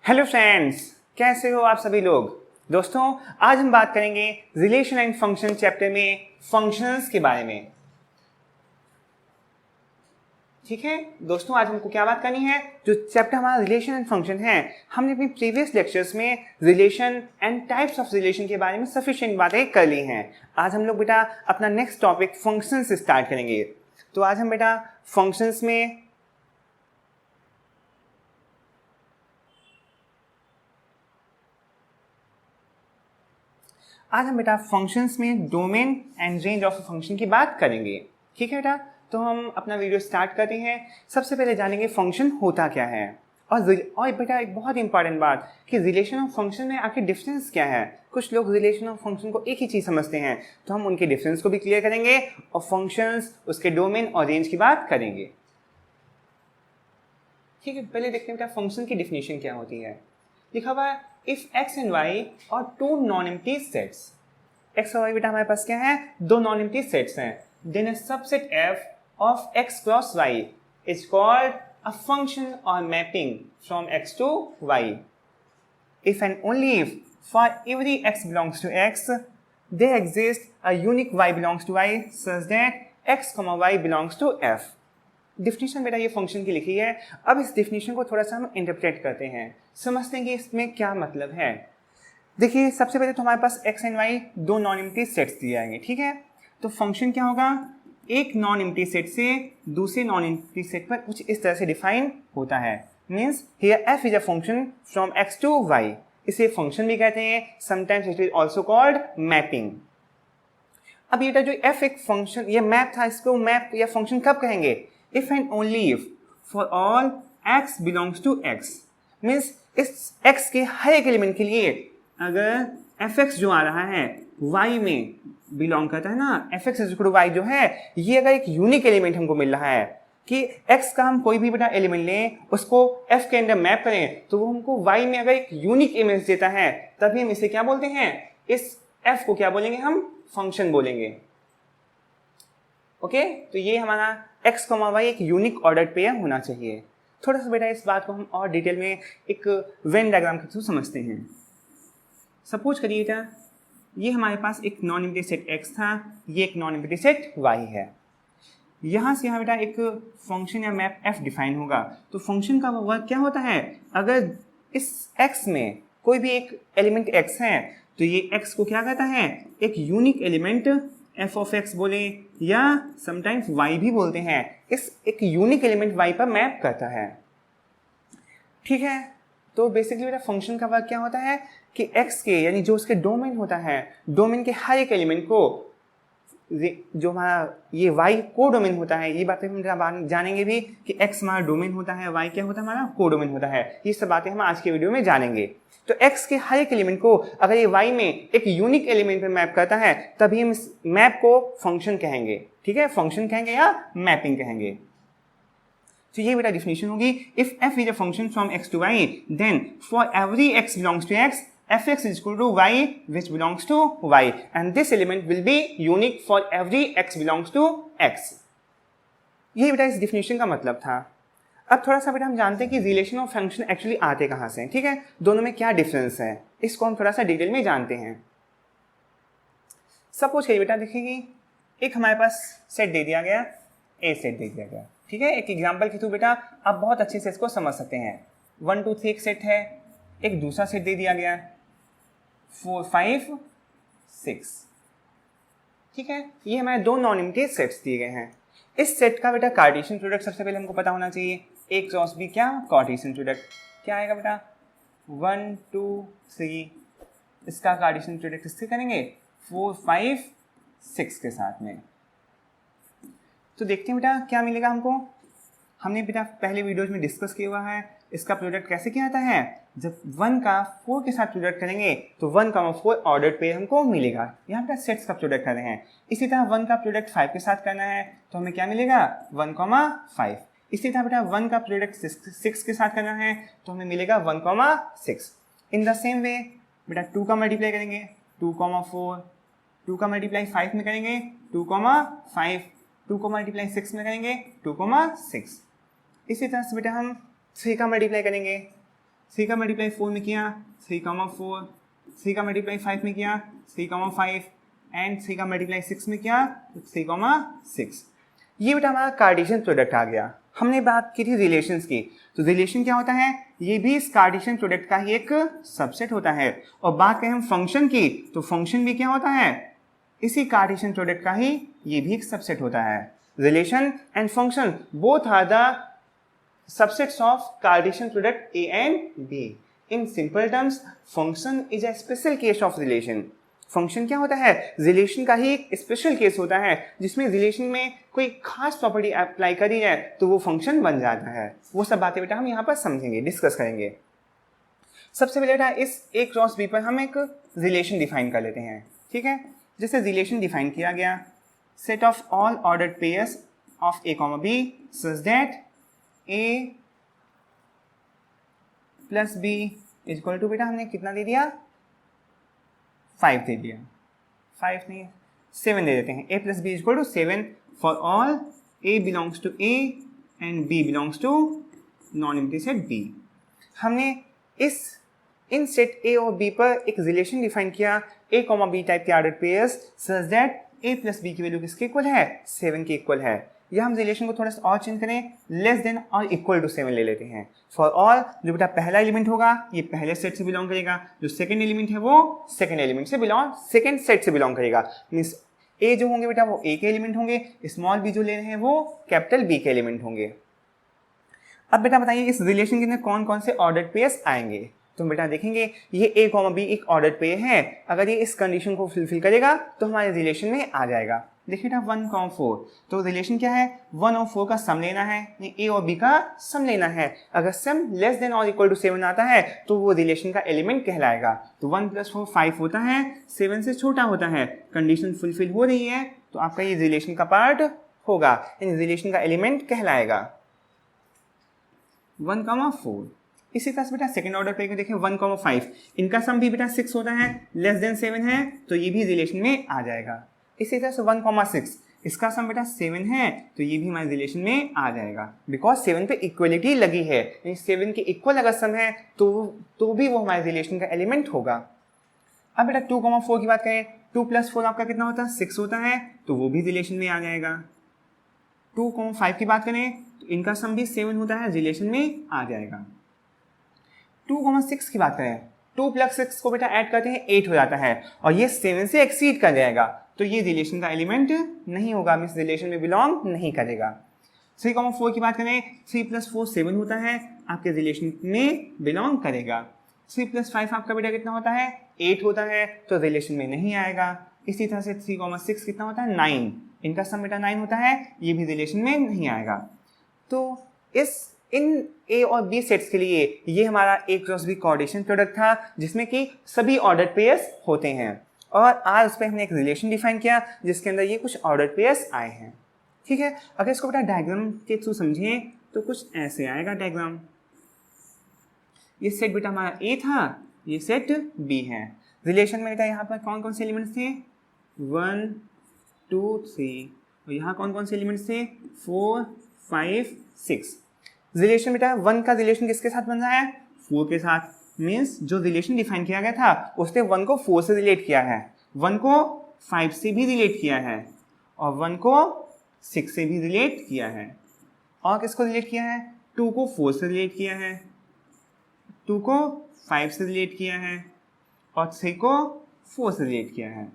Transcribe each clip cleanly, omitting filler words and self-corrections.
Hello friends, कैसे हो आप सभी लोग। दोस्तों, आज हम बात करेंगे रिलेशन एंड फंक्शन चैप्टर में फंक्शंस के बारे में। ठीक है दोस्तों, आज हमको क्या बात करनी है। जो चैप्टर हमारा रिलेशन एंड फंक्शन है, हमने अपनी प्रीवियस लेक्चर्स में relation and types of relation के बारे में सफिशिएंट बातें कर ली हैं। आज हम लोग बेटा अपना नेक्स्ट टॉपिक फंक्शन से स्टार्ट करेंगे। तो आज हम बेटा फंक्शंस में फंक्शंस में domain and range of function की बात करेंगे। ठीक है बेटा, तो हम अपना वीडियो स्टार्ट करते हैं। सबसे पहले जानेंगे फंक्शन होता क्या है, और बेटा एक बहुत इंपॉर्टेंट बात कि रिलेशन ऑफ फंक्शन में आखिर डिफरेंस क्या है। कुछ लोग रिलेशन ऑफ फंक्शन को एक ही चीज़ समझते हैं, तो हम उनके डिफरेंस को भी क्लियर करेंगे और फंक्शंस, उसके डोमेन और रेंज की बात करेंगे। ठीक है, पहले देखते हैं बेटा फंक्शन की डिफिनेशन क्या होती है। लिखा हुआ है if x and y are two non empty sets. x और y बेटा हमारे पास क्या है, दो नॉन एम्प्टी सेट्स हैं। Then a subset f of x cross y is called a function or mapping from x to y। If and only if for every x belongs to x there exists a unique y belongs to y such that x, y belongs to f। Definition बेटा ये function की लिखी है। अब इस definition को थोड़ा सा हम इंटरप्रेट करते हैं, समझते हैं कि इसमें क्या मतलब है। देखिए, सबसे पहले तो हमारे पास x एंड y दो नॉन एम्प्टी सेट्स दिए जाएंगे। ठीक है, तो फंक्शन क्या होगा, एक नॉन एम्प्टी सेट से दूसरे नॉन एम्प्टी सेट पर कुछ इस तरह से डिफाइन होता है। Means here f is a function from x to y। इसे फंक्शन भी कहते हैं, sometimes it is also called mapping. अब ये जो f एक फंक्शन, ये मैप था, इसको मैप या फंक्शन कब कहेंगे, if and only if for all x belongs to x। Means इस x के हर एक एलिमेंट के लिए अगर fx जो आ रहा है y में बिलोंग करता है ना, fx इक्वल टू y जो है, ये अगर एक यूनिक एलिमेंट हमको मिल रहा है कि x का हम कोई भी बेटा एलिमेंट लें, उसको f के अंदर मैप करें, तो वो हमको y में अगर एक यूनिक इमेज देता है, तभी हम इसे क्या बोलते हैं, इस f को क्या बोलेंगे, हम फंक्शन बोलेंगे। ओके, तो ये हमारा x, y एक यूनिक ऑर्डर पेयर होना चाहिए। थोड़ा सा बेटा इस बात को हम और डिटेल में एक वेन डायग्राम के थ्रू समझते हैं। सपोज करिए बेटा ये हमारे पास एक नॉन एम्प्टी सेट x था, ये एक नॉन एम्प्टी सेट y है। यहाँ से यहाँ बेटा एक फंक्शन या मैप f डिफाइन होगा। तो फंक्शन का वर्क क्या होता है, अगर इस x में कोई भी एक एलिमेंट x है, तो ये x को क्या कहता है, एक unique element f of x बोले या समटाइम्स y भी बोलते हैं, इस एक यूनिक एलिमेंट y पर मैप करता है। ठीक है, तो बेसिकली मेरा फंक्शन का वर्क क्या होता है कि x के यानी जो उसके डोमेन होता है, डोमेन के हर एक एलिमेंट को, जो हमारा ये y को डोमेन होता है, ये बातें हम जानेंगे भी कि x हमारा डोमेन होता है, y क्या होता है, हमारा को डोमेन होता है। ये सब बातें हम आज के वीडियो में जानेंगे। तो x के हर एक एलिमेंट को अगर ये y में एक यूनिक एलिमेंट पे मैप करता है, तभी हम इस मैप को फंक्शन कहेंगे। ठीक है, फंक्शन कहेंगे या मैपिंग कहेंगे। तो ये बेटा डिफिनेशन होगी, if f is a function from x to y, then for every x belongs to x, fx is equal to y which belongs to y, and this element will be unique for every x belongs to x। ये बेटा इस definition का मतलब था। अब थोड़ा सा बेटा हम जानते हैं कि रिलेशन और फंक्शन एक्चुअली आते कहाँ से हैं। ठीक है, दोनों में क्या डिफरेंस है, इसको हम थोड़ा सा डिटेल में जानते हैं। सपोज करिए बेटा, देखिए एक हमारे पास सेट दे दिया गया, ए सेट दे दिया गया। ठीक है, एक एग्जाम्पल के थ्रू बेटा आप बहुत अच्छे से इसको समझ सकते हैं। 1 2 3 एक सेट है, एक दूसरा सेट दे दिया गया 4 5 6। ठीक है, ये हमारे दो नॉन एम्प्टी सेट्स दिए गए हैं। इस सेट का बेटा कार्टेशियन प्रोडक्ट सबसे पहले हमको पता होना चाहिए। ए क्रॉस बी क्या, कार्टेशियन प्रोडक्ट क्या आएगा बेटा, 1 2 3। इसका कार्टेशियन प्रोडक्ट इससे करेंगे 4 5 6 के साथ में। तो देखते हैं बेटा क्या मिलेगा हमको। हमने बेटा पहले वीडियोज में डिस्कस किया हुआ है, इसका प्रोडक्ट कैसे किया जाता है, जब 1 का 4 के साथ प्रोडक्ट करेंगे तो 1 का 4 ऑर्डर पे हमको मिलेगा। यहाँ पे सेट्स का प्रोडक्ट कर रहे हैं। इसी तरह 1 का प्रोडक्ट 5 के साथ करना है तो हमें क्या मिलेगा, 1 5। इसी तरह बेटा 1 का प्रोडक्ट 6 के साथ करना है तो हमें मिलेगा 1 6। इन द सेम वे बेटा 2 का मल्टीप्लाई करेंगे 2 4, 2 का मल्टीप्लाई 5 में करेंगे 2 5, 2 को मल्टीप्लाई 6 में करेंगे 2 6। इसी तरह से बेटा हम 3 का मल्टीप्लाई करेंगे 3 का मल्टीप्लाई 4 में किया 3,4, 3 का मल्टीप्लाई 5 में किया 3,5 एंड 3 का मल्टीप्लाई 6 में किया 3,6। ये बेटा हमारा कार्टेशियन प्रोडक्ट आ गया। हमने बात की थी रिलेशंस की, तो रिलेशन क्या होता है, ये भी इस कार्टेशियन प्रोडक्ट का ही एक सबसेट होता है। और बात करें हम फंक्शन की, तो फंक्शन भी क्या होता है, इसी कार्टेशियन प्रोडक्ट का ही ये भी एक सबसेट होता है। Relation and function both are the subsets of Cartesian product A and B. In simple terms, function is a special case of relation. Function क्या होता है, रिलेशन का ही एक स्पेशल केस होता है, जिसमें रिलेशन में कोई खास प्रॉपर्टी अप्लाई करी जाए तो वो फंक्शन बन जाता है। वो सब बातें बेटा हम यहाँ पर समझेंगे, डिस्कस करेंगे। सबसे पहले बेटा इस A क्रॉस B पर हम एक रिलेशन डिफाइन कर लेते हैं, ठीक है। जैसे रिलेशन डिफाइन किया गया, set of all ordered pairs of A, B such that A plus B equal to, बेटा हमने कितना दे दिया, 5 दे दिया, 5 नहीं 7 दे देते हैं। A plus B equal to 7 for all A belongs to A and B belongs to non empty set B। हमने इन सेट A और B पर एक रिलेशन डिफाइन किया, A, B टाइप के ordered pairs such that A plus B की value किसके equal है, 7 के इक्वल है। या हम रिलेशन को थोड़ा सा और चेंज करें, लेस देन और इक्वल टू 7 ले लेते हैं। फॉर ऑल, जो बेटा पहला एलिमेंट होगा ये पहले सेट से बिलोंग करेगा, जो सेकंड एलिमेंट है वो सेकंड एलिमेंट से सेकंड सेट से बिलोंग करेगा। मींस ए जो होंगे बेटा वो ए के एलिमेंट होंगे, स्मॉल बी जो ले रहे हैं वो कैपिटल बी के एलिमेंट होंगे। अब बेटा बताइए इस रिलेशन के अंदर कौन कौन से ऑर्डर्ड पेयर्स आएंगे, तो बेटा देखेंगे ये A, B एक ऑर्डर्ड पेयर है। अगर ये इस कंडीशन को फुलफिल करेगा तो हमारे रिलेशन में आ जाएगा। देखिए बेटा 1, 4, तो रिलेशन क्या है, 1 और 4 का सम लेना है, A और B का सम लेना है। अगर सम लेस देन और इक्वल टू 7 आता है तो वो रिलेशन का एलिमेंट कहलाएगा। तो 1 + 4 5 होता है, 7 से छोटा होता है। कंडीशन फुलफिल हो रही है तो आपका ये रिलेशन का पार्ट होगा, इन रिलेशन का एलिमेंट कहलाएगा 1, 4। इसी तरह से बेटा सेकंड ऑर्डर पे देखें 1, 5, इनका सम भी बेटा 6 होता है, लेस देन 7 है तो ये भी रिलेशन में आ जाएगा। इसी तरह से 1, 6, इसका सम बेटा 7 है तो ये भी हमारे रिलेशन में आ जाएगा, बिकॉज 7 पे इक्वलिटी लगी है, 7 के इक्वल अगर सम है तो भी वो हमारे रिलेशन का एलिमेंट होगा। अब बेटा 2, 4 की बात करें, 2 + 4 आपका कितना होता है, 6 होता है, तो वो भी रिलेशन में आ जाएगा। 2, 5 की बात करें तो इनका सम भी 7 होता है, रिलेशन में आ जाएगा। 2, 6 की बात करें, 2 + 6 को बेटा ऐड करते हैं 8 हो जाता है, और ये 7 से एक्सीड कर जाएगा तो ये रिलेशन का एलिमेंट नहीं होगा, मींस रिलेशन में बिलोंग नहीं करेगा। 3, 4 की बात करें, 3 + 4 7 होता है, आपके रिलेशन में बिलोंग करेगा। 3 + 5 आपका बेटा कितना होता है, 8 होता है, तो रिलेशन में नहीं आएगा। इसी तरह से 3, 6 कितना होता है, 9, इनका सम बेटा 9 होता है, ये भी रिलेशन में नहीं आएगा। तो इन A और B सेट्स के लिए ये हमारा A cross B Cartesian product था, जिसमें कि सभी ऑर्डर्ड पेयर्स होते हैं। और आज उस पर हमने एक रिलेशन डिफाइन किया जिसके अंदर ये कुछ ऑर्डर्ड पेयर्स आए हैं, ठीक है। अगर इसको बेटा डायग्राम के थ्रू समझें तो कुछ ऐसे आएगा डायग्राम। ये सेट बेटा हमारा A था, ये सेट B है। रिलेशन में बेटा यहाँ पर कौन कौन से एलिमेंट्स थे, 1, 2, 3, और यहाँ कौन कौन से एलिमेंट्स थे, 4, 5, 6। रिलेशन बेटा 1 का रिलेशन किसके साथ बन रहा है, 4 के साथ, मीन्स जो रिलेशन डिफाइन किया गया था उसने 1 को 4 से रिलेट किया है, 1 को 5 से भी रिलेट किया है, और 1 को 6 से भी रिलेट किया है, और किसको रिलेट किया है, 2 को 4 से रिलेट किया है, 2 को 5 से रिलेट किया है, और 3 को 4 से रिलेट किया है।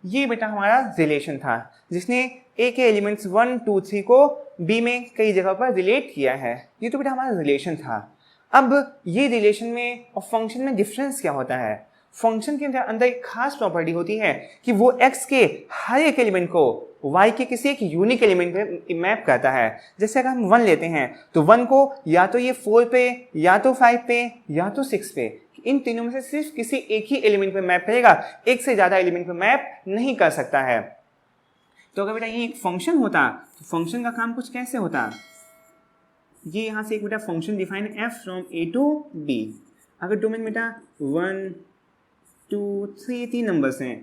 ये बेटा हमारा रिलेशन था जिसने A के एलिमेंट्स 1, 2, 3 को B में कई जगह पर रिलेट किया है। ये तो बेटा हमारा रिलेशन था। अब ये रिलेशन में और फंक्शन में डिफरेंस क्या होता है, फंक्शन के अंदर एक खास प्रॉपर्टी होती है कि वो x के हर एक एलिमेंट को y के किसी एक यूनिक एलिमेंट पे मैप करता है। जैसे अगर हम 1 लेते हैं तो 1 को या तो ये 4 पे, या तो 5 पे, या तो 6 पे, इन तीनों में से सिर्फ किसी एक ही एलिमेंट पे मैप करेगा, एक से ज्यादा एलिमेंट पे मैप नहीं कर सकता है। तो अगर बेटा ये एक फंक्शन होता तो फंक्शन का काम कुछ कैसे होता, ये यहाँ से एक बेटा function define f from a to b। अगर डोमेन बेटा 1, 2, 3 तीन नंबर्स हैं,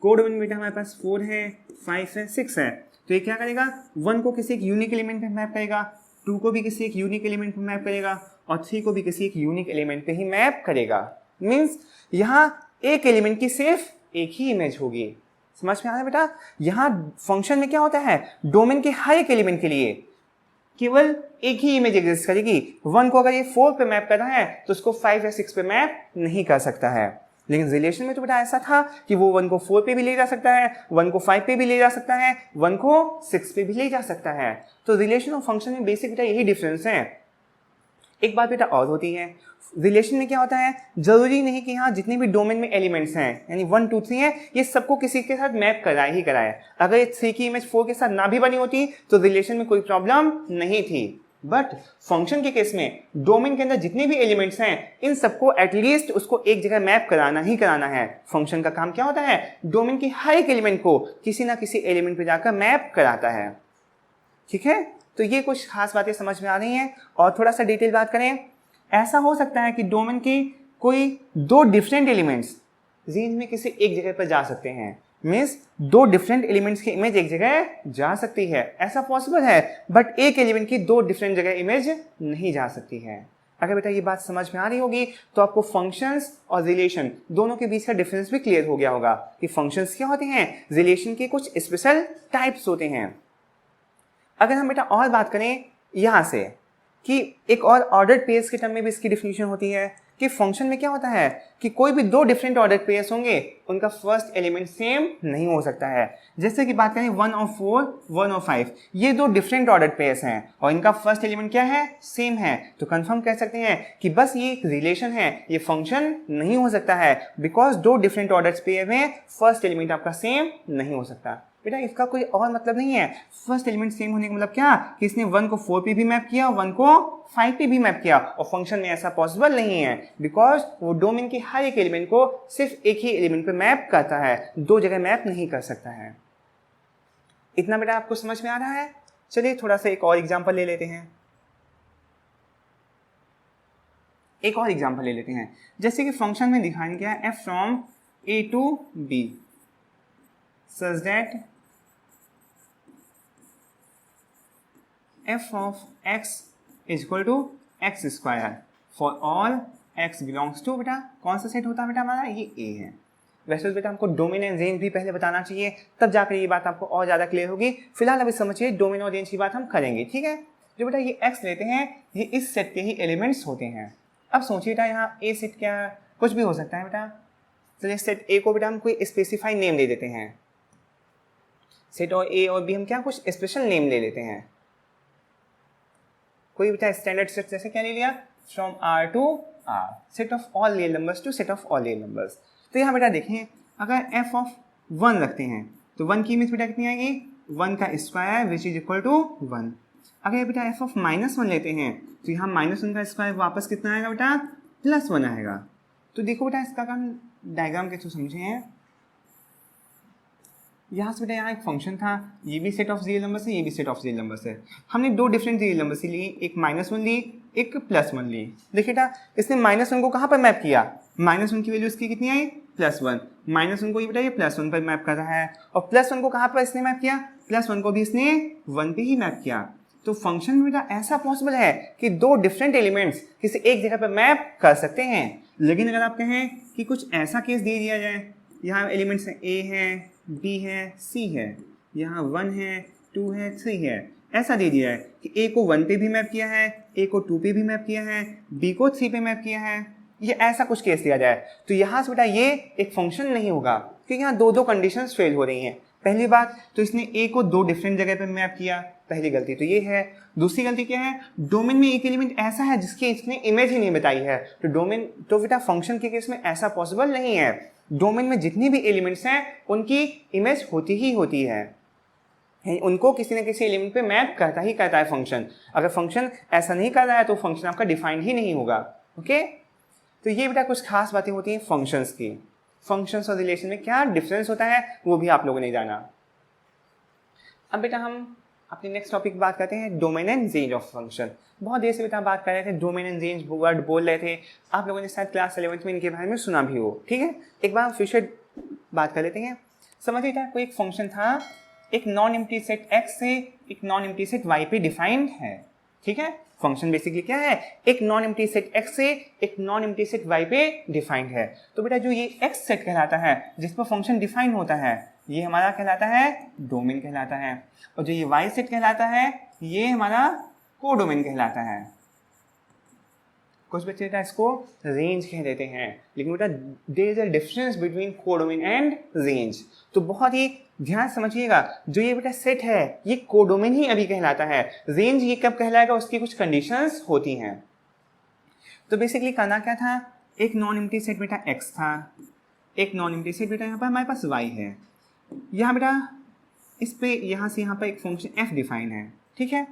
कोड डोमेन बेटा हमारे पास 4 है, 5 है, 6 है, तो ये क्या करेगा, 1 को किसी एक यूनिक एलिमेंट पे मैप करेगा, 2 को भी किसी एक यूनिक एलिमेंट पे मैप करेगा, और 3 को भी किसी एक यूनिक एलिमेंट पे ही मैप करेगा। मीन्स यहाँ एक एलिमेंट की सिर्फ एक ही इमेज होगी। समझ में आ रहा है बेटा? यहाँ फंक्शन में क्या होता है, डोमेन के हर एक एलिमेंट के लिए केवल एक ही इमेज एग्जिस्ट करेगी। 1 को अगर ये 4 पे मैप कर रहा है तो उसको 5 या 6 पे मैप नहीं कर सकता है। लेकिन रिलेशन में तो बेटा ऐसा था कि वो 1 को 4 पे भी ले जा सकता है, 1 को 5 पे भी ले जा सकता है, 1 को 6 पे भी ले जा सकता है। तो रिलेशन और फंक्शन में बेसिक बेटा यही डिफरेंस है। एक बात बेटा और होती है, रिलेशन में क्या होता है, जरूरी नहीं कि यहाँ जितने भी डोमेन में एलिमेंट्स हैं यानी 1 2 3 है ये सबको किसी के साथ मैप कराए ही कराए। अगर ये 3 की इमेज 4 के साथ ना भी बनी होती तो रिलेशन में कोई प्रॉब्लम नहीं थी। बट फंक्शन के केस में डोमेन के अंदर जितने भी एलिमेंट्स हैं इन सबको एटलीस्ट उसको एक जगह मैप कराना ही कराना है। फंक्शन का काम क्या होता है, डोमेन के हर एक एलिमेंट को किसी ना किसी एलिमेंट पे जाकर मैप कराता है। ठीक है, तो ये कुछ खास बातें समझ में आ रही हैं। और थोड़ा सा डिटेल बात करें, ऐसा हो सकता है कि डोमेन की कोई 2 डिफरेंट एलिमेंट्स रेंज में किसी एक जगह पर जा सकते हैं। मीन्स 2 डिफरेंट एलिमेंट्स की इमेज एक जगह जा सकती है, ऐसा पॉसिबल है। बट एक एलिमेंट की 2 डिफरेंट जगह इमेज नहीं जा सकती है। अगर बेटा ये बात समझ में आ रही होगी तो आपको फंक्शंस और रिलेशन दोनों के बीच का डिफरेंस भी क्लियर हो गया होगा कि फंक्शंस क्या होते हैं, रिलेशन के कुछ स्पेशल टाइप्स होते हैं। अगर हम बेटा और बात करें यहाँ से कि एक और ऑर्डर्ड पेयर्स के टर्म में भी इसकी डिफिनीशन होती है कि फंक्शन में क्या होता है कि कोई भी 2 डिफरेंट ऑर्डर्ड पेयर्स होंगे उनका फर्स्ट एलिमेंट सेम नहीं हो सकता है। जैसे कि बात करें 1 और 4, 1 और 5, ये 2 डिफरेंट ऑर्डर्ड पेयर्स हैं और इनका फर्स्ट एलिमेंट क्या है, सेम है। तो कंफर्म कह सकते हैं कि बस ये एक रिलेशन है, ये फंक्शन नहीं हो सकता है बिकॉज 2 डिफरेंट ऑर्डर्ड पेयर में फर्स्ट एलिमेंट आपका सेम नहीं हो सकता। बेटा इसका कोई और मतलब नहीं है। फर्स्ट एलिमेंट सेम होने का मतलब क्या कि इसने 1 को 4 पे भी मैप किया, 1 को 5 पे भी मैप किया, और फंक्शन में ऐसा पॉसिबल नहीं है बिकॉज वो डोमेन के हर एक एलिमेंट को सिर्फ एक ही एलिमेंट पे मैप करता है, 2 जगह मैप नहीं कर सकता है। इतना बेटा आपको समझ में आ रहा है? चलिए थोड़ा सा एक और एग्जांपल ले लेते हैं। एक और एग्जांपल ले लेते हैं, जैसे कि फंक्शन में डिफाइन किया है f from a to b such that f of x is equal to x square for all x belongs to, बेटा कौन सा सेट होता है बेटा हमारा, ये a है। वैसे तो बेटा हमको डोमेन एंड रेंज भी पहले बताना चाहिए, तब जाकर ये बात आपको और ज़्यादा क्लियर होगी। फिलहाल अभी समझिए डोमेन और रेंज की बात हम करेंगे, ठीक है। जो बेटा ये x लेते हैं ये इस सेट के ही एलिमेंट्स होते हैं। अब सोचिए बेटा यहाँ a सेट क्या कुछ भी हो सकता है बेटा। चलिए सेट a को बेटा हम कोई स्पेसिफाई नेम दे देते हैं, सेट और a और b हम क्या कुछ स्पेशल नेम ले लेते हैं। कोई बेटा स्टैंडर्ड सेट जैसे क्या ले लिया, from R to R, set of all real numbers to set of all real numbers. तो यहाँ बेटा देखें अगर f ऑफ 1 रखते हैं तो 1 की इमेज बेटा कितनी आएगी, 1 का square which is equal to 1। अगर बेटा f ऑफ -1 लेते हैं तो यहाँ -1 का स्क्वायर वापस कितना आएगा बेटा, +1 आएगा। तो देखो बेटा इसका काम डायग्राम के थ्रू समझे हैं। यहाँ से बेटा यहाँ एक फंक्शन था, ये भी सेट ऑफ रियल नंबर्स है, ये भी सेट ऑफ रियल नंबर्स है। हमने 2 डिफरेंट रियल नंबर्स ली, एक -1 ली, एक +1 ली। देखिए बेटा इसने -1 को कहाँ पर मैप किया, -1 की वैल्यू इसकी कितनी आई, +1। -1 को ये बेटा ये +1 पर मैप कर रहा है, और +1 को कहाँ पर इसने मैप किया, +1 को भी इसने 1 पे ही मैप किया। तो फंक्शन में बेटा ऐसा पॉसिबल है कि 2 डिफरेंट एलिमेंट्स किसी एक जगह पर मैप कर सकते हैं। लेकिन अगर आप कहें कि कुछ ऐसा केस दे दिया जाए, यहाँ एलिमेंट्स हैं a है, b है, c है, यहाँ 1 है, 2 है, 3 है, ऐसा दे दिया है कि a को 1 पे भी मैप किया है, a को 2 पे भी मैप किया है, b को 3 पे मैप किया है, ये ऐसा कुछ केस दिया जाए तो यहाँ से बेटा ये एक फंक्शन नहीं होगा क्योंकि यहाँ 2 कंडीशंस फेल हो रही हैं। पहली बात तो इसने a को 2 डिफरेंट जगह पे मैप किया, पहली गलती तो ये है। दूसरी गलती क्या है, डोमेन में एक एलिमेंट ऐसा है जिसकी इसने इमेज ही नहीं बताई है। तो डोमेन तो बेटा फंक्शन के केस में ऐसा पॉसिबल नहीं है। डोमेन में जितनी भी एलिमेंट्स हैं उनकी इमेज होती ही होती है, उनको किसी न किसी एलिमेंट पे मैप करता ही करता है फंक्शन। अगर फंक्शन ऐसा नहीं कर रहा है तो फंक्शन आपका डिफाइंड ही नहीं होगा। ओके, तो ये बेटा कुछ खास बातें होती हैं फंक्शंस की। फंक्शंस और रिलेशन में क्या डिफरेंस होता है वो भी आप लोगों ने जाना। अब बेटा हम अपनी नेक्स्ट टॉपिक बात करते हैं domain and range of function. बहुत देर से बेटा बात कर रहे थे, डोमेन एंड रेंज वर्ड बोल रहे थे, आप लोगों ने शायद क्लास 11th में इनके बारे में सुना भी हो। ठीक है, एक बार फिर से बात कर लेते हैं। समझिए बेटा कोई एक फंक्शन था, एक नॉन एम्प्टी सेट x से एक नॉन एम्प्टी सेट y पे डिफाइंड है। ठीक है, फंक्शन बेसिकली क्या है, एक नॉन एम्प्टी सेट x से एक नॉन एम्प्टी सेट y पे डिफाइंड है। तो बेटा जो ये x सेट कहलाता है जिस पर फंक्शन डिफाइन होता है ये हमारा कहलाता है डोमेन कहलाता है, और जो ये y सेट कहलाता है ये हमारा कोडोमेन कहलाता है। कुछ बच्चे बेटा इसको रेंज कह देते हैं, लेकिन बेटा there is a difference between codomain and range. तो बहुत ही ध्यान समझिएगा, जो ये बेटा सेट है ये कोडोमेन ही अभी कहलाता है, रेंज ये कब कहलाएगा उसकी कुछ कंडीशंस होती हैं। तो बेसिकली करना क्या था, एक नॉन एम्प्टी सेट बेटा x था, एक नॉन एम्प्टी सेट बेटा यहाँ पर हमारे पास y है, यहाँ बेटा इस पे यहाँ से यहाँ पर एक फंक्शन f डिफाइन है, ठीक है।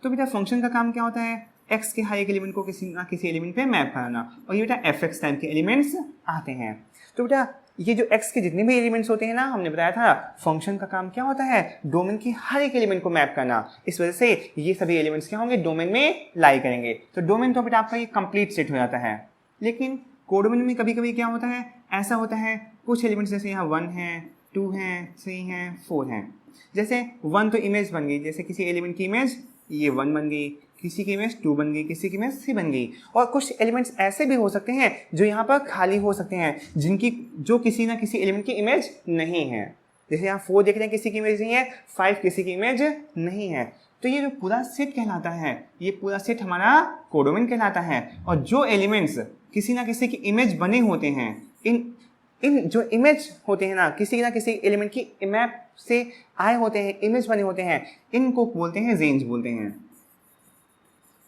तो बेटा फंक्शन का काम क्या होता है, x के हर एक एलिमेंट को किसी ना किसी एलिमेंट पे मैप करना, और ये बेटा fx टाइप के एलिमेंट्स आते हैं। तो बेटा ये जो x के जितने भी एलिमेंट्स होते हैं ना, हमने बताया था फंक्शन का काम क्या होता है, डोमेन के हर एक एलिमेंट को मैप करना। इस वजह से ये सभी एलिमेंट्स क्या होंगे, डोमेन में लाई करेंगे। तो डोमेन तो बेटा आपका ये कंप्लीट सेट हो जाता है। लेकिन कोडोमेन में कभी कभी क्या होता है, ऐसा होता है कुछ एलिमेंट्स जैसे यहाँ 1 है, 2 है, 3 है, 4 है। जैसे 1 तो इमेज बन गई, जैसे किसी एलिमेंट की इमेज ये 1 बन गई, किसी की इमेज 2 बन गई, किसी की इमेज 3 बन गई। और कुछ एलिमेंट्स ऐसे भी हो सकते हैं जो यहाँ पर खाली हो सकते हैं, जिनकी जो किसी ना किसी एलिमेंट की इमेज नहीं है। जैसे यहाँ 4 देख रहे हैं किसी की इमेज नहीं है, 5 किसी की इमेज नहीं है। तो ये जो पूरा सेट कहलाता है, ये पूरा सेट हमारा कोडोमेन कहलाता है। और जो एलिमेंट्स किसी ना किसी की इमेज बने होते हैं, इन जो इमेज होते हैं ना किसी एलिमेंट की मैप से आए होते हैं, इमेज बने होते हैं, इनको बोलते हैं रेंज बोलते हैं।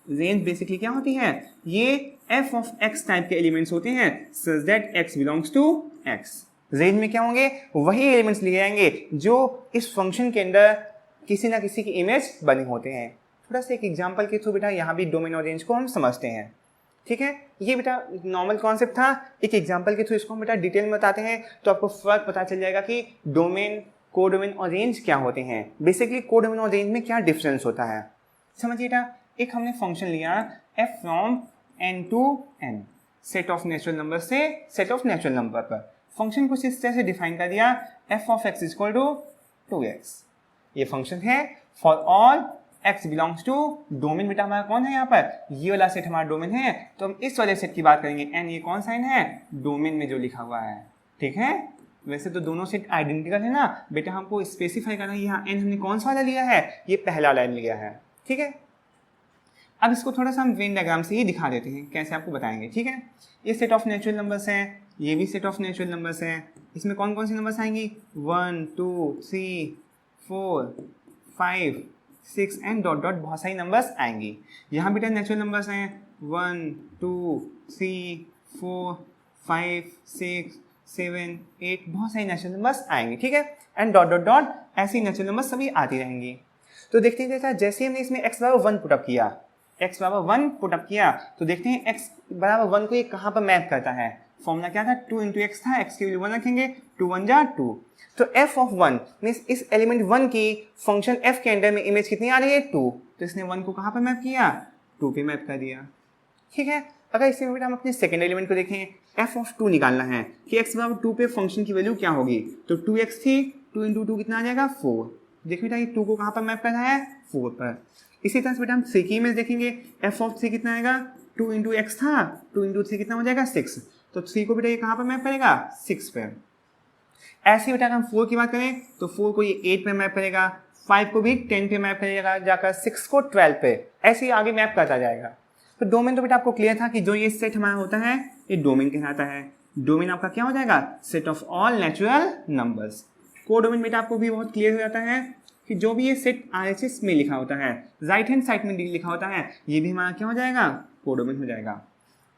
रेंज बेसिकली क्या होती है, ये f ऑफ x टाइप के एलिमेंट्स होते हैं such that x belongs to x। Range में क्या होंगे, वही एलिमेंट्स लिए जाएंगे जो इस फंक्शन के अंदर किसी ना किसी की इमेज बने होते हैं। थोड़ा सा एक एग्जांपल के थ्रू बेटा यहाँ भी डोमेन और रेंज को हम समझते हैं, ठीक है। ये बेटा नॉर्मल कॉन्सेप्ट था, एक एग्जांपल के थ्रू इसको हम बेटा डिटेल में बताते हैं तो आपको फर्क पता चल जाएगा कि डोमेन, कोडोमेन और रेंज क्या होते हैं। बेसिकली कोडोमेन और रेंज में क्या डिफरेंस होता है समझिए बेटा। एक हमने फंक्शन लिया f from n to n, set of natural number से सेट ऑफ नेचुरल नंबर पर फंक्शन कुछ इस तरह से डिफाइन कर दिया, f of x is equal to 2x। ये फंक्शन है for all x belongs to domain. बेटा हमारा कौन है यहाँ पर, ये वाला सेट हमारा डोमेन है, तो हम इस वाले सेट की बात करेंगे। n ये कौन साइन है, डोमेन में जो लिखा हुआ है, ठीक है। वैसे तो दोनों सेट आइडेंटिकल है ना बेटा, हमको स्पेसिफाई करना है यहाँ n हमने कौन सा वाला लिया है, ये पहला लाइन लिया है, ठीक है। अब इसको थोड़ा सा हम वेन डायग्राम से ही दिखा देते हैं, कैसे आपको बताएंगे, ठीक है। ये सेट ऑफ नेचुरल नंबर्स हैं, ये भी सेट ऑफ नेचुरल नंबर्स हैं। इसमें कौन कौन सी नंबर्स आएंगी, 1 2 3 4 5 6 एंड डॉट डॉट बहुत सारी नंबर्स आएंगी। यहाँ बेटा नेचुरल नंबर्स हैं 1 2 3 4 5 6 7 8, बहुत सारी नेचुरल नंबर्स आएंगे, ठीक है। एंड डॉट डॉट डॉट ऐसी नेचुरल नंबर्स सभी आती रहेंगी। तो देखते हैं जैसा जैसे हमने इसमें x बराबर 1 पुटअप किया, x बराबर 1 पुटअप किया, तो देखते हैं x बराबर 1 को ये कहाँ पर मैप करता है। फॉर्मूला क्या था, 2 इंटू एक्स था, x की वैल्यू 1 रखेंगे, 2 1 जा 2। तो f ऑफ 1 मीन्स इस एलिमेंट 1 की फंक्शन f के अंदर में इमेज कितनी आ रही है, 2। तो इसने 1 को कहाँ पर मैप किया, 2 पे मैप कर दिया, ठीक है। अगर इसी में हम अपने सेकेंड एलिमेंट को देखें, f ऑफ 2 निकालना है कि x बराबर 2 पे फंक्शन की वैल्यू क्या होगी। तो 2x थी, 2 इंटू 2 कितना आ जाएगा, 4। देखिए बेटा ये 2 को कहाँ पर मैप करना है, 4 पर। इसी तरह से बेटा हम 3 की इमेज देखेंगे, f ऑफ 3 कितना आएगा, 2 इंटू एक्स था, 2 इंटू 3 कितना हो जाएगा, 6। तो 3 को बेटा ये कहाँ पर मैप करेगा, 6 पे। ऐसे बेटा हम 4 की बात करें तो 4 को ये 8 पे मैप करेगा, 5 को भी 10 पे मैप करेगा जाकर, 6 को 12 पे, ऐसे ही आगे मैप करता जाएगा। तो डोमेन तो बेटा आपको क्लियर था कि जो ये सेट हमारा होता है ये डोमेन कहलाता है। डोमेन आपका क्या हो जाएगा, set of all natural numbers. Codomain बेटा आपको भी बहुत क्लियर हो जाता है कि जो भी ये सेट RHS में लिखा होता है, राइट हैंड साइड में लिखा होता है, ये भी हमारा क्या हो जाएगा, कोडोमेन हो जाएगा।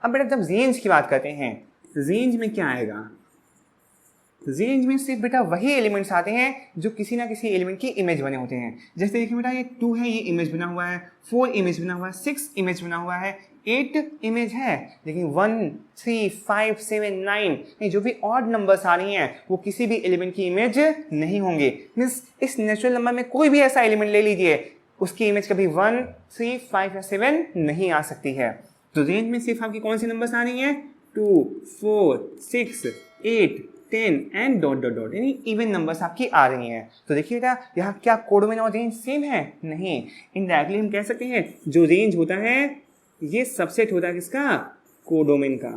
अब बेटा जब रेंज की बात करते हैं, रेंज में क्या आएगा, रेंज में सिर्फ बेटा वही एलिमेंट्स आते हैं जो किसी ना किसी एलिमेंट की इमेज बने होते हैं। जैसे देखिए बेटा ये 2 है, ये इमेज बना हुआ है, 4 इमेज बना हुआ है, 6 इमेज बना हुआ है, 8 इमेज है, लेकिन 1 3 5 7 9 जो भी ऑड नंबर्स आ रही हैं वो किसी भी एलिमेंट की इमेज नहीं होंगे। मीन्स इस नेचुरल नंबर में कोई भी ऐसा एलिमेंट ले लीजिए, उसकी इमेज कभी 1 3 5 या 7 नहीं आ सकती है। तो रेंज में सिर्फ आपकी कौन सी नंबर्स आ रही हैं, 2 4 6 8 10 एंड डॉट डॉट डॉट, यानी इवन नंबर्स आपकी आ रही हैं। तो देखिए बेटा यहाँ क्या कोडोमेन और रेंज सेम है? नहीं, इनडायरेक्टली हम कह सकते हैं जो रेंज होता है ये सबसेट होता है किसका? कोडोमेन का।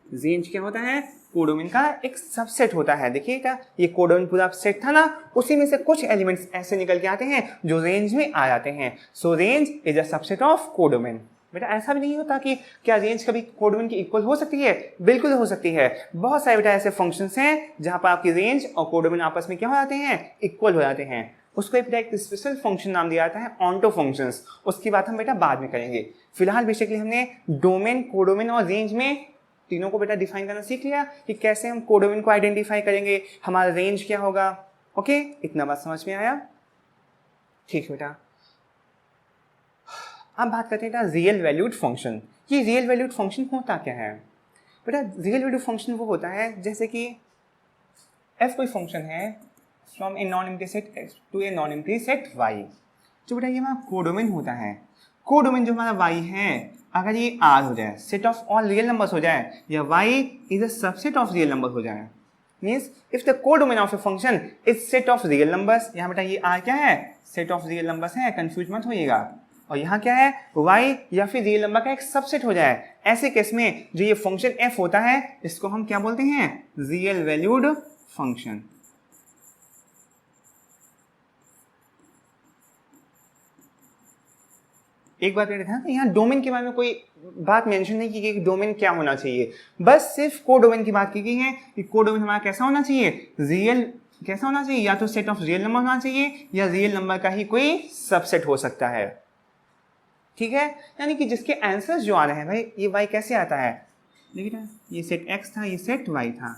रेंज क्या होता है? कोडोमेन का एक सबसेट होता है। देखिएगा ये कोडोमेन पूरा सेट था ना, उसी में से कुछ एलिमेंट्स ऐसे निकल के आते हैं जो रेंज में आ जाते हैं। सो range is a subset of codomain. बेटा ऐसा भी नहीं होता कि क्या रेंज कभी कोडोमेन की इक्वल हो सकती है? बिल्कुल हो सकती है। बहुत सारे बेटा ऐसे फंक्शंस हैं जहां पर आपकी रेंज और कोडोमेन आपस में क्या हो जाते हैं? इक्वल हो जाते हैं। उसको एक स्पेशल फंक्शन नाम दिया जाता है ऑन्टो फंक्शंस। उसकी बात हम बेटा बाद में करेंगे। फिलहाल बेसिकली हमने डोमेन, कोडोमेन और रेंज में तीनों को बेटा डिफाइन करना सीख लिया कि कैसे हम कोडोमेन को आइडेंटिफाई करेंगे, हमारा रेंज क्या होगा। ओके, इतना बात समझ में आया? ठीक बेटा, अब बात करते हैं रियल वैल्यूड फंक्शन। ये रियल वैल्यूड फंक्शन होता क्या है? बेटा रियल वैल्यूड फंक्शन वो होता है जैसे कि f कोई फंक्शन है from a non empty set x to a non empty set y। जो बेटा ये हमारा कोडोमेन होता है। कोडोमेन जो हमारा y है, अगर ये R हो जाए, set of all real numbers हो जाए, या y is a subset of real number हो जाए, means if the codomain of a function is set of real numbers. यहाँ बेटा ये R क्या है? सेट ऑफ रियल नंबर्स है, कंफ्यूज मत होइएगा। और यहाँ क्या है? y या फिर रियल नंबर का एक सबसेट हो जाए। ऐसे केस में जो ये फंक्शन f होता है इसको हम क्या बोलते हैं? Real valued function. एक बात कहते हैं यहाँ डोमेन के बारे में कोई बात मेंशन नहीं की गई कि डोमेन क्या होना चाहिए, बस सिर्फ कोडोमेन की बात की गई है कि कोडोमेन हमारा कैसा होना चाहिए? रियल कैसा होना चाहिए? या तो सेट ऑफ रियल नंबर होना चाहिए या रियल नंबर का ही कोई सबसेट हो सकता है। ठीक है, यानी कि जिसके आंसर्स जो आ रहे हैं, भाई ये y कैसे आता है? देखिए ना, ये सेट x था, ये सेट y था,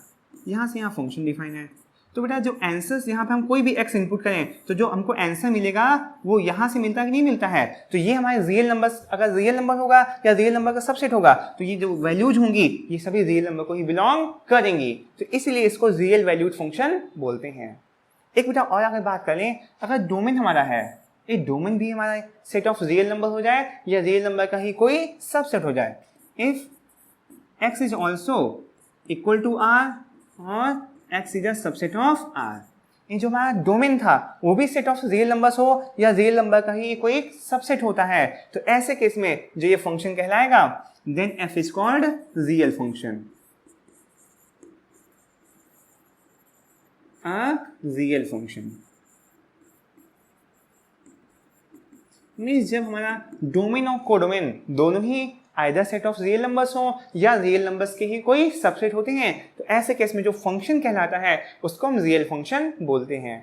यहाँ से यहाँ फंक्शन डिफाइन है। तो बेटा जो आंसर्स यहाँ पे हम कोई भी x इनपुट करें तो जो हमको आंसर मिलेगा वो यहाँ से मिलता है कि नहीं मिलता है? तो ये हमारे रियल नंबर्स, अगर रियल नंबर होगा या रियल नंबर का सबसेट होगा तो ये जो वैल्यूज होंगी ये सभी रियल नंबर को ही बिलोंग करेंगी। तो इसलिए इसको रियल वैल्यूड फंक्शन बोलते हैं। एक बेटा और अगर बात करें, अगर डोमेन हमारा है, ये डोमेन भी हमारा सेट ऑफ रियल नंबर हो जाए या रियल नंबर का ही कोई सबसेट हो जाए। If x is also equal to r और x is a subset of r, ये जो हमारा डोमेन था वो भी सेट ऑफ रियल नंबर्स हो या रियल नंबर का ही कोई सबसेट होता है, तो ऐसे केस में जो ये फंक्शन कहलाएगा, then f is called real function, a real function. Means जब हमारा डोमेन और कोडोमेन दोनों ही either set of real numbers हो या रियल नंबर्स के ही कोई सबसेट होते हैं, तो ऐसे केस में जो फंक्शन कहलाता है उसको हम रियल फंक्शन बोलते हैं।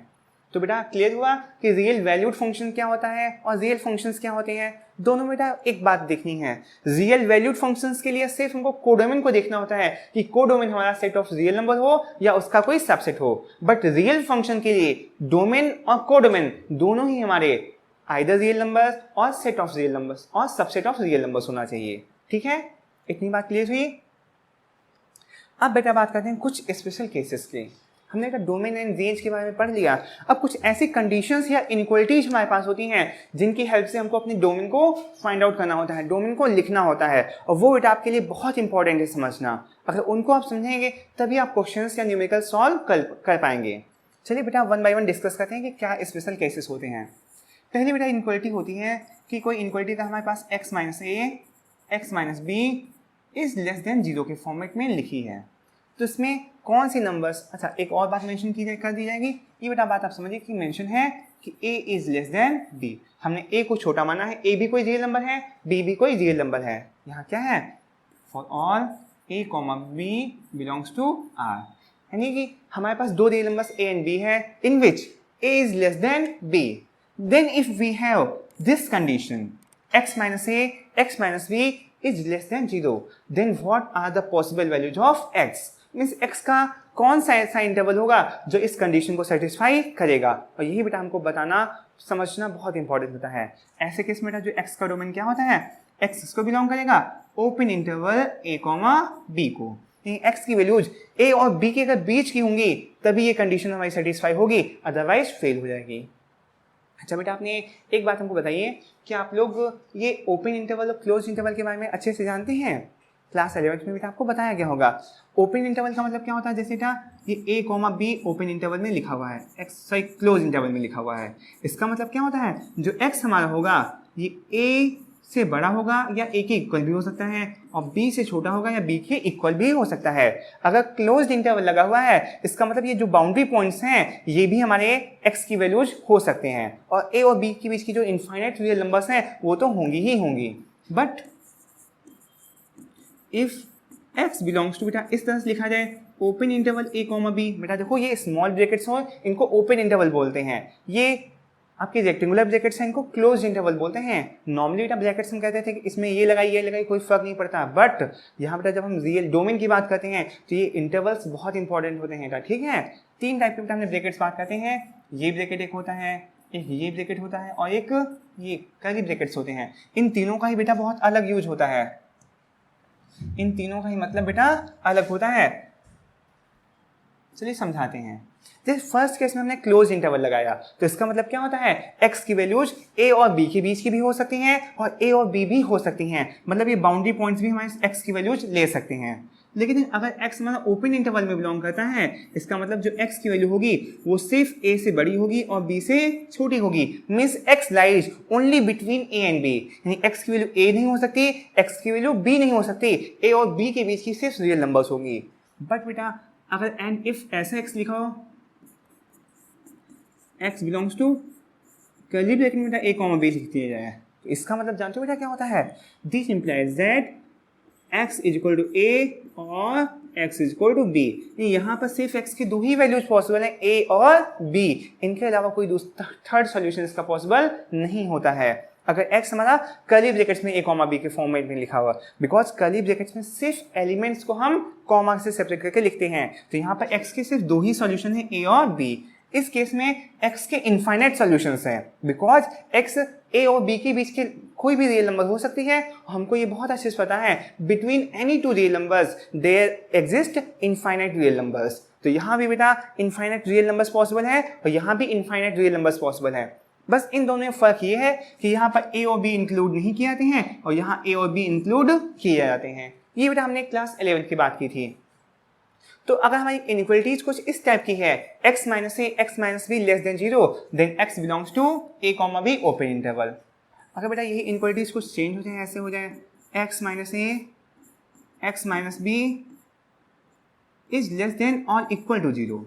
तो बेटा क्लियर हुआ कि रियल वैल्यूड फंक्शन क्या होता है और रियल फंक्शंस क्या होते हैं। दोनों बेटा एक बात देखनी है, रियल वैल्यूड फंक्शंस के लिए सिर्फ हमको कोडोमेन को देखना होता है कि कोडोमेन हमारा सेट ऑफ रियल नंबर हो या उसका कोई सबसेट हो, बट रियल फंक्शन के लिए डोमेन और कोडोमेन दोनों ही हमारे आइदर रियल नंबर्स और सेट ऑफ रियल नंबर्स और सबसेट ऑफ रियल नंबर्स होना चाहिए। ठीक है, इतनी बात क्लियर हुई। अब बेटा बात करते हैं कुछ स्पेशल केसेस के। हमने बेटा डोमेन एंड रेंज के बारे में पढ़ लिया। अब कुछ ऐसी कंडीशंस या इनइक्वालिटीज हमारे पास होती हैं जिनकी हेल्प से हमको अपने डोमेन को फाइंड आउट करना होता है, डोमेन को लिखना होता है, और वो बेटा आपके लिए बहुत इंपॉर्टेंट है समझना। अगर उनको आप समझेंगे तभी आप क्वेश्चंस या न्यूमेरिकल सॉल्व कर पाएंगे। चलिए बेटा वन बाय वन डिस्कस करते हैं कि क्या स्पेशल केसेस होते हैं। पहली बेटा इनइक्वालिटी होती है कि कोई इनइक्वालिटी था हमारे पास x minus a x minus b is less than 0 के फॉर्मेट में लिखी है। तो इसमें कौन सी नंबर्स, अच्छा एक और बात मेंशन कर दी जाएगी। ये बेटा बात आप समझिए कि मेंशन है कि a is less than b। हमने a को छोटा माना है, a भी कोई रियल नंबर है, b भी कोई रियल नंबर है। यहाँ क्या है? For all a comma b belongs to r, यानी कि हमारे पास दो real numbers a and b है in which a is less than b। Then if we have this condition x minus a, x minus b is less than 0, then what are the possible values of x? Means x का कौन सा ऐसा interval होगा जो इस condition को satisfy करेगा, और यही बेटा हमको बताना समझना बहुत इंपॉर्टेंट होता है। ऐसे केस में बेटा जो x का डोमेन क्या होता है, x किसको बिलोंग करेगा? Open interval a comma b को। x की वैल्यूज a और b के अगर बीच की होंगी तभी ये कंडीशन हमारी सेटिस्फाई होगी, अदरवाइज फेल हो जाएगी। अच्छा बेटा आपने एक बात हमको बताइए कि आप लोग ये ओपन इंटरवल और क्लोज इंटरवल के बारे में अच्छे से जानते हैं? क्लास 11th में बेटा आपको बताया गया होगा। ओपन इंटरवल का मतलब क्या होता है, जैसे बेटा ये a comma be open interval में लिखा हुआ है, क्लोज इंटरवल में लिखा हुआ है। इसका मतलब क्या होता है, जो x हमारा होगा ये a से बड़ा होगा या a के इक्वल भी हो सकता है, और b से छोटा होगा या b के इक्वल भी हो सकता है। अगर क्लोज्ड इंटरवल लगा हुआ है इसका मतलब ये जो बाउंड्री पॉइंट्स हैं ये भी हमारे x की वैल्यूज हो सकते हैं, और a और b के बीच की जो इनफाइनाइट रियल नंबर्स हैं वो तो होंगी ही होंगी। But if x belongs to, बेटा इस तरह से लिखा जाए open interval a comma b, बेटा देखो ये स्मॉल ब्रैकेट्स हो इनको ओपन इंटरवल बोलते हैं, ये आपके रेक्टेंगुलर ब्रैकेट्स हैं इनको क्लोज इंटरवल बोलते हैं। नॉर्मली बेटा ब्रैकेट्स हम कहते थे कि इसमें ये लगाई कोई फर्क नहीं पड़ता, बट यहाँ बेटा जब हम रियल डोमेन की बात करते हैं तो ये इंटरवल्स बहुत इंपॉर्टेंट होते हैं बेटा, ठीक है। 3 टाइप के बेटा हमने ब्रैकेट्स बात करते हैं, ये ब्रैकेट एक होता है, एक ये ब्रैकेट होता है, और एक ये कर्ली ब्रैकेट्स होते हैं। इन तीनों का ही बेटा बहुत अलग यूज होता है, इन तीनों का ही मतलब बेटा अलग होता है। चलिए समझाते हैं। जैसे फर्स्ट केस में हमने क्लोज इंटरवल लगाया तो इसका मतलब क्या होता है, x की वैल्यूज a और b के बीच की भी हो सकती हैं और a और b भी हो सकती हैं, मतलब ये बाउंड्री पॉइंट्स भी हमारे x की वैल्यूज ले सकते हैं। लेकिन अगर x हमारा ओपन इंटरवल में बिलोंग करता है इसका मतलब जो x की वैल्यू होगी वो सिर्फ a से बड़ी होगी और b से छोटी होगी, means x lies only between a and b, यानी x की वैल्यू a नहीं हो सकती, x की वैल्यू b नहीं हो सकती, a और b के बीच की सिर्फ रियल नंबर्स होंगी। बट बेटा अगर एंड इफ ऐसा x लिखा हो, x belongs to curly bracket में बेटा a कॉमा b लिख दिया जाए तो इसका मतलब जानते हो बेटा क्या होता है, this implies that x is equal to a और x is equal to b। यहाँ पर सिर्फ x की 2 ही वैल्यूज पॉसिबल है, a और b, इनके अलावा कोई थर्ड सॉल्यूशन इसका पॉसिबल नहीं होता है अगर x हमारा कर्ली ब्रैकेट्स में a कॉमा b के फॉर्मेट में लिखा हुआ, बिकॉज कर्ली ब्रैकेट्स में सिर्फ एलिमेंट्स को हम कॉमा से सेपरेट करके लिखते हैं, तो यहाँ पर x के सिर्फ 2 ही सॉल्यूशन है, a और b। इस केस में x के इनफाइनाइट सॉल्यूशंस हैं, बिकॉज x a और b के बीच के कोई भी रियल नंबर हो सकती है, हमको ये बहुत अच्छे से पता है between any 2 real numbers there exist infinite real numbers. तो यहाँ भी बेटा इनफाइनाइट रियल नंबर्स पॉसिबल है और यहाँ भी इनफाइनाइट रियल नंबर्स पॉसिबल है, बस इन दोनों में फर्क ये है कि यहाँ पर a और b इंक्लूड नहीं किए जाते हैं और यहाँ a और b इंक्लूड किए जाते हैं। ये बेटा हमने क्लास 11 की बात की थी। तो अगर हमारी इनइक्वालिटीज कुछ इस टाइप की है, x minus a x minus b less than 0, then x belongs to a comma b open interval. अगर बेटा यही इनइक्वालिटीज कुछ चेंज हो जाए, ऐसे हो जाए x minus a x minus b is less then और इक्वल टू 0,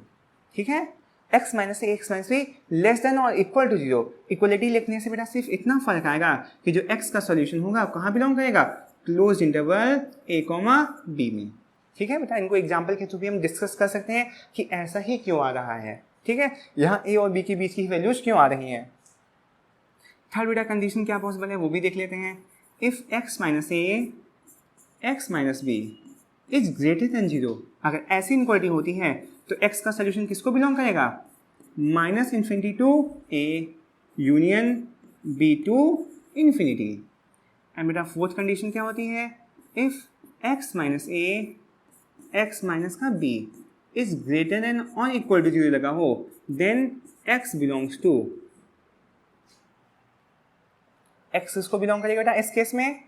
ठीक है, x minus a x minus b less then और इक्वल टू 0। इक्वलिटी लिखने से बेटा सिर्फ इतना फर्क आएगा कि जो x का सॉल्यूशन होगा कहाँ बिलोंग करेगा, close interval a comma b में, ठीक है बेटा। इनको एग्जाम्पल के थ्रू भी हम डिस्कस कर सकते हैं कि ऐसा ही क्यों आ रहा है, ठीक है, यहाँ a और b के बीच की वैल्यूज क्यों आ रही हैं। थर्ड बेटा कंडीशन क्या पॉसिबल है वो भी देख लेते हैं। If x minus a x minus b is greater then 0, अगर ऐसी इनक्वालिटी होती है तो x का सोल्यूशन किसको बिलोंग करेगा, minus infinity to a union b to infinity. And बेटा फोर्थ कंडीशन क्या होती है, if x minus a x minus का b इज ग्रेटर देन और इक्वल टू 0 लगा हो, then x belongs to, x किसको बिलोंग करेगा बेटा इस केस में,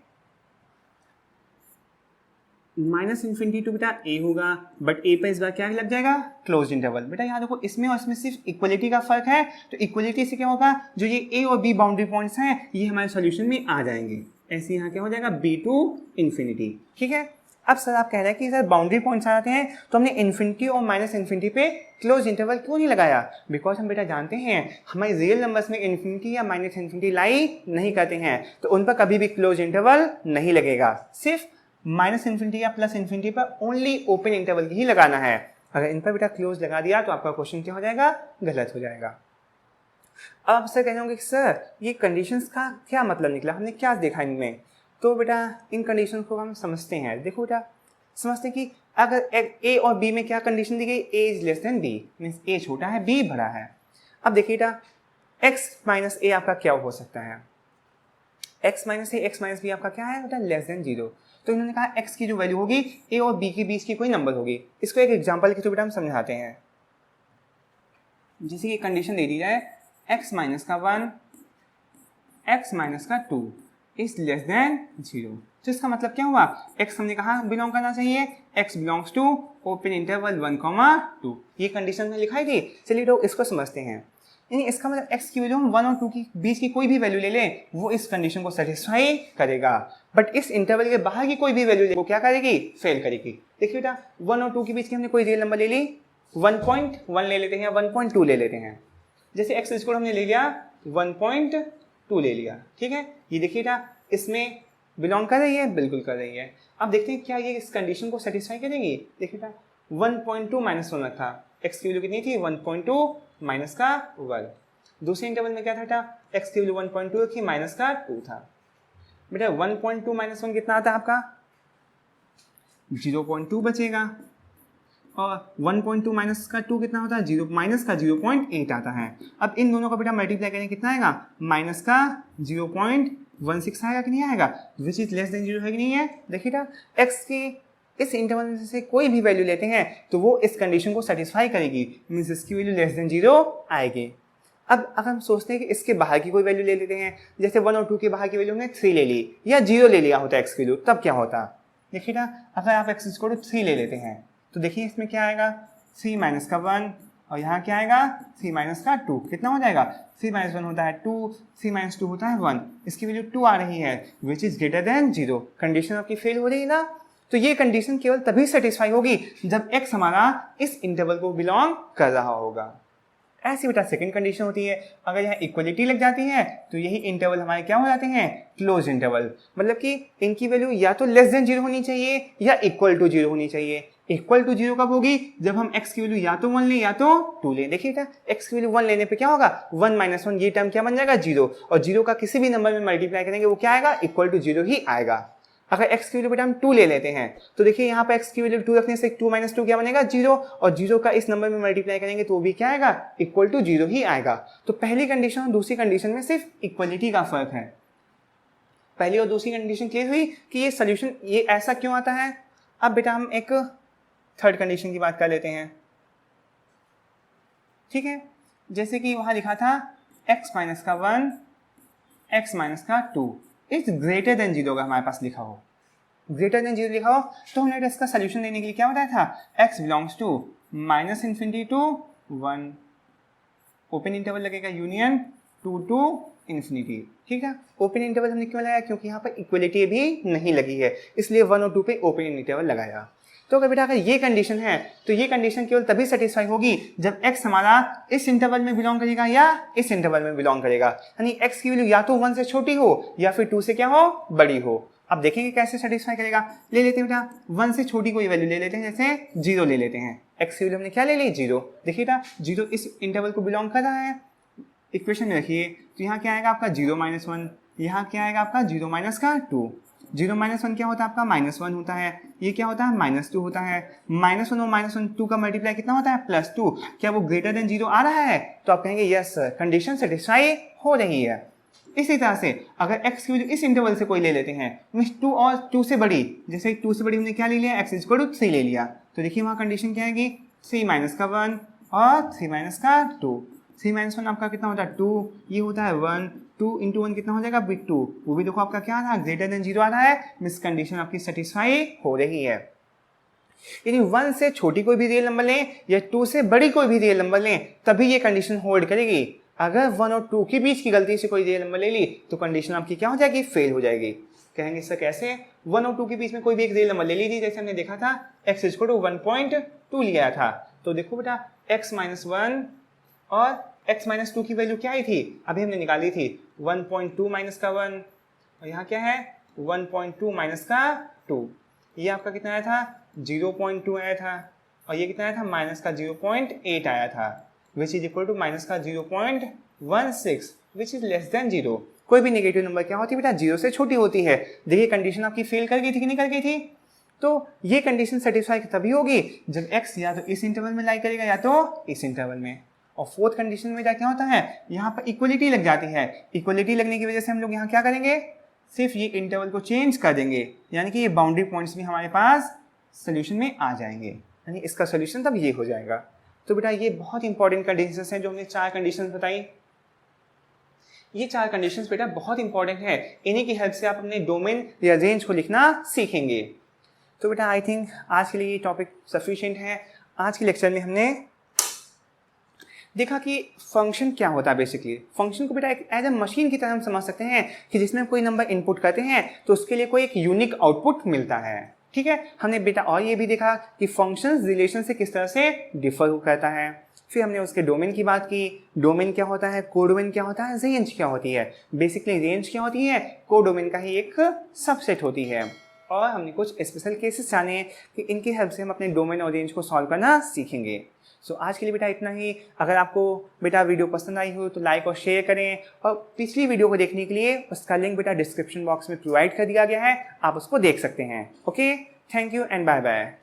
माइनस इन्फिनिटी टू बेटा a होगा, बट a पर इस बार क्या लग जाएगा, क्लोज इंटरवल। बेटा यहाँ देखो इसमें और इसमें सिर्फ इक्वलिटी का फर्क है, तो इक्वलिटी से क्या होगा, जो ये a और b बाउंड्री पॉइंट्स हैं ये हमारे सॉल्यूशन में आ जाएंगे, ऐसे यहाँ क्या हो जाएगा b टू इन्फिनिटी, ठीक है। अब सर आप कह रहे हैं कि सर बाउंड्री पॉइंट्स आ जाते हैं तो हमने इन्फिनिटी और माइनस इन्फिनिटी पे क्लोज इंटरवल क्यों नहीं लगाया, बिकॉज हम बेटा जानते हैं हमारे रियल नंबर्स में इन्फिनिटी या माइनस इन्फिनिटी लाई नहीं करते हैं, तो उन पर कभी भी क्लोज इंटरवल नहीं लगेगा, सिर्फ माइनस इन्फिनिटी या प्लस इन्फिनिटी पर ओनली ओपन इंटरवल ही लगाना है। अगर इन पर बेटा क्लोज लगा दिया तो आपका क्वेश्चन क्या हो जाएगा, गलत हो जाएगा। अब आप सर कह रहे होंगे कि सर ये कंडीशंस का क्या मतलब निकला, हमने क्या देखा इनमें, तो बेटा इन कंडीशन को हम समझते हैं। देखो बेटा समझते हैं कि अगर a और b में क्या कंडीशन दी गई, a is less than b, means a छोटा है b बड़ा है। अब देखिए बेटा x माइनस a आपका क्या हो सकता है, x minus a x minus b आपका क्या है बेटा, लेस देन 0। तो इन्होंने कहा x की जो वैल्यू होगी a और b के बीच की कोई नंबर होगी। इसको एक एग्जाम्पल के थ्रू बेटा हम समझाते हैं। जैसे कि कंडीशन दे दी जाए x माइनस का 1 x माइनस का 2 इज लेस देन 0। तो इसका मतलब क्या हुआ, x हमने कहा बिलोंग करना चाहिए, x belongs to open interval 1, 2। ये कंडीशन में लिखाई थी। चलिए तो इसको समझते हैं। यानी इसका मतलब x की वैल्यू हम 1 और 2 की बीच की कोई भी वैल्यू ले लें वो इस कंडीशन को सेटिस्फाई करेगा, बट इस इंटरवल के बाहर की कोई भी वैल्यू ले वो क्या करेगी, फेल करेगी। देखिए बेटा 1 और 2 के बीच की हमने कोई रियल नंबर ले ली, 1.1 ले लेते हैं, 1.2 ले लेते हैं। जैसे x स्क्वायर हमने ले लिया 1.2 ले लिया, ठीक है। ये देखिए बेटा इसमें बिलोंग कर रही है, बिल्कुल कर रही है। अब देखते हैं क्या ये इस कंडीशन को सेटिस्फाई करेगी। देखिए बेटा 1.2 माइनस 1 था, x की वैल्यू कितनी थी 1.2 माइनस का 1। दूसरे इंटरवल में क्या था बेटा, x की वैल्यू 1.2 थी, माइनस का 2 था। बेटा 1.2 माइनस 1 कितना आता है आपका 0.2 बचेगा, और 1.2 माइनस का 2 कितना होता है, 0 माइनस का 0.8 आता है। अब इन दोनों का बेटा मल्टीप्लाई करेंगे कितना आएगा, माइनस का 0.16 आएगा कि नहीं आएगा, विच इज लेस देन 0 है कि नहीं है। देखिए ना x के इस इंटरवल में से कोई भी वैल्यू लेते हैं तो वो इस कंडीशन को सेटिस्फाई करेगी, मीन्स इसकी वैल्यू लेस देन 0 आएगी। अब अगर हम सोचते हैं कि इसके बाहर की कोई वैल्यू ले लेते हैं, जैसे 1 और 2 के बाहर की वैल्यू हमने 3 ले ली या 0 ले लिया होता है x की वैल्यू, तब क्या होता। देखिए ना अगर आप x को 3 ले लेते हैं तो देखिए इसमें क्या आएगा 3 माइनस का 1, और यहाँ क्या आएगा 3 माइनस का 2, कितना हो जाएगा 3 माइनस 1 होता है 2, 3 माइनस 2 होता है 1, इसकी वैल्यू 2 आ रही है, which is greater then 0। Condition आपकी फेल हो रही है ना। तो ये कंडीशन केवल तभी सेटिस्फाई होगी जब x हमारा इस इंटरवल को बिलोंग कर रहा होगा। ऐसी बेटा सेकंड कंडीशन होती है, अगर यहाँ इक्वलिटी लग जाती है तो यही इंटरवल हमारे क्या हो जाते हैं, क्लोज इंटरवल। मतलब कि इनकी वैल्यू या तो लेस देन 0 होनी चाहिए या इक्वल टू 0 होनी चाहिए। इक्वल टू 0 कब होगी, जब हम x की वैल्यू या तो 1 लें या तो 2 लें। देखिए बेटा x की वैल्यू 1 लेने पे क्या होगा 1 माइनस 1, ये टर्म क्या बन जाएगा 0, और 0 का किसी भी नंबर में मल्टीप्लाई करेंगे वो क्या आएगा इक्वल टू 0 ही आएगा। अगर x की वैल्यू बेटा हम 2 ले लेते हैं तो देखिए यहाँ पे x की वैल्यू 2 रखने से 2 माइनस 2 क्या बनेगा 0, और 0 का इस नंबर में मल्टीप्लाई करेंगे तो वो भी क्या आएगा इक्वल टू 0 ही आएगा। तो पहली कंडीशन और दूसरी कंडीशन में सिर्फ इक्वलिटी का फर्क है। पहली और दूसरी कंडीशन क्लियर हुई कि ये सोल्यूशन ये ऐसा क्यों आता है। अब बेटा हम एक थर्ड कंडीशन की बात कर लेते हैं, ठीक है। जैसे कि वहां लिखा था x माइनस का 1, x माइनस का 2 इज ग्रेटर देन 0 का हमारे पास लिखा हो, ग्रेटर देन 0 लिखा हो, तो हमने इसका सोल्यूशन देने के लिए क्या बताया था, x belongs to minus infinity to 1, open interval लगेगा यूनियन 2 टू इन्फिनिटी, ठीक है। ओपन इंटरवल हमने क्यों लगाया, क्योंकि यहाँ पर इक्वलिटी भी नहीं लगी है, इसलिए 1 और 2 पे ओपन इंटरवल लगाया। तो अगर बेटा अगर ये कंडीशन है तो ये कंडीशन केवल तभी सेटिस्फाई होगी जब x हमारा इस इंटरवल में बिलोंग करेगा या इस इंटरवल में बिलोंग करेगा, यानी x की वैल्यू या तो 1 से छोटी हो या फिर 2 से क्या हो बड़ी हो। अब देखेंगे कैसे सेटिस्फाई करेगा। ले लेते हैं बेटा 1 से छोटी कोई वैल्यू ले लेते हैं, जैसे 0 ले लेते हैं। x की वैल्यू हमने क्या ले ली 0, देखिए बेटा 0 इस इंटरवल को बिलोंग कर रहा है, इक्वेशन में रखिए तो यहाँ क्या आएगा आपका 0 माइनस 1, यहाँ क्या आएगा आपका 0 माइनस का 2, 0 माइनस 1 क्या होता है आपका -1 होता है, ये क्या होता है -2 होता है, -1 और -1 2 का मल्टीप्लाई कितना होता है +2, क्या वो ग्रेटर देन 0 आ रहा है, तो आप कहेंगे यस सर कंडीशन सेटिस्फाई हो रही है। इसी तरह से अगर x की वैल्यू इस इंटरवल से कोई ले लेते हैं मीन्स 2 और 2 से बड़ी, जैसे 2 से बड़ी हमने क्या ले लिया x इक्वल टू 3 ले लिया, तो देखिए वहाँ कंडीशन क्या आएगी 3 माइनस का 1 और 3 माइनस का 2, 3 माइनस 1 आपका कितना होता है 2, ये होता है 1, 2 इंटू 1 कितना हो जाएगा बिग 2, वो भी देखो आपका क्या आ रहा है ग्रेटर देन 0 आ रहा है, मिस कंडीशन आपकी सेटिस्फाई हो रही है। यदि 1 से छोटी कोई भी रियल नंबर लें या 2 से बड़ी कोई भी रियल नंबर लें तभी ये कंडीशन होल्ड करेगी। अगर 1 और 2 के बीच की गलती से कोई रियल नंबर ले ली तो कंडीशन आपकी क्या हो जाएगी फेल हो जाएगी। कहेंगे सर कैसे, 1 और 2 के बीच में कोई भी एक रियल नंबर ले ली थी, जैसे हमने देखा था x इक्वल टू 1.2 लिया था, तो देखो बेटा x माइनस 1 और x माइनस 2 की वैल्यू क्या आई थी, अभी हमने निकाली थी 1.2 माइनस का 1, और यहाँ क्या है 1.2 माइनस का 2, ये आपका कितना आया था 0.2 आया था, और ये कितना आया था माइनस का 0.8 आया था, which is equal to minus का 0.16 विच इज लेस देन 0। कोई भी नेगेटिव नंबर क्या होती है बेटा 0 से छोटी होती है। देखिए कंडीशन आपकी फेल कर गई थी कि नहीं कर गई थी, तो ये कंडीशन सेटिस्फाई तभी होगी जब x या तो इस इंटरवल में लाई करेगा या तो इस इंटरवल में। और फोर्थ कंडीशन में क्या होता है, यहाँ पर इक्वलिटी लग जाती है, इक्वलिटी लगने की वजह से हम लोग यहाँ क्या करेंगे सिर्फ ये इंटरवल को चेंज कर देंगे, यानी कि ये बाउंड्री पॉइंट्स भी हमारे पास सोल्यूशन में आ जाएंगे, यानी इसका सोल्यूशन तब ये हो जाएगा। तो बेटा ये बहुत इंपॉर्टेंट कंडीशंस हैं जो हमने 4 कंडीशंस बताई। ये 4 कंडीशंस बेटा बहुत इंपॉर्टेंट है, इन्हीं की हेल्प से आप अपने डोमेन या रेंज को लिखना सीखेंगे। तो बेटा आई थिंक आज के लिए ये टॉपिक सफिशिएंट है। आज के लेक्चर में हमने देखा कि फंक्शन क्या होता है। बेसिकली फंक्शन को बेटा एक एज ए मशीन की तरह हम समझ सकते हैं कि जिसमें कोई नंबर इनपुट करते हैं तो उसके लिए कोई एक यूनिक आउटपुट मिलता है। ठीक है, हमने बेटा और ये भी देखा कि फंक्शन रिलेशन से किस तरह से डिफर करता है। फिर हमने उसके डोमेन की बात की, डोमेन क्या होता है, कोडोमेन क्या होता है, रेंज क्या होती है। बेसिकली रेंज क्या होती है, कोडोमेन का ही एक सबसेट होती है। और हमने कुछ स्पेशल केसेस जाने कि इनकी हेल्प से हम अपने डोमेन और रेंज को सॉल्व करना सीखेंगे। सो आज के लिए बेटा इतना ही। अगर आपको बेटा वीडियो पसंद आई हो तो लाइक और शेयर करें, और पिछली वीडियो को देखने के लिए उसका लिंक बेटा डिस्क्रिप्शन बॉक्स में प्रोवाइड कर दिया गया है, आप उसको देख सकते हैं। Okay, thank you and bye bye.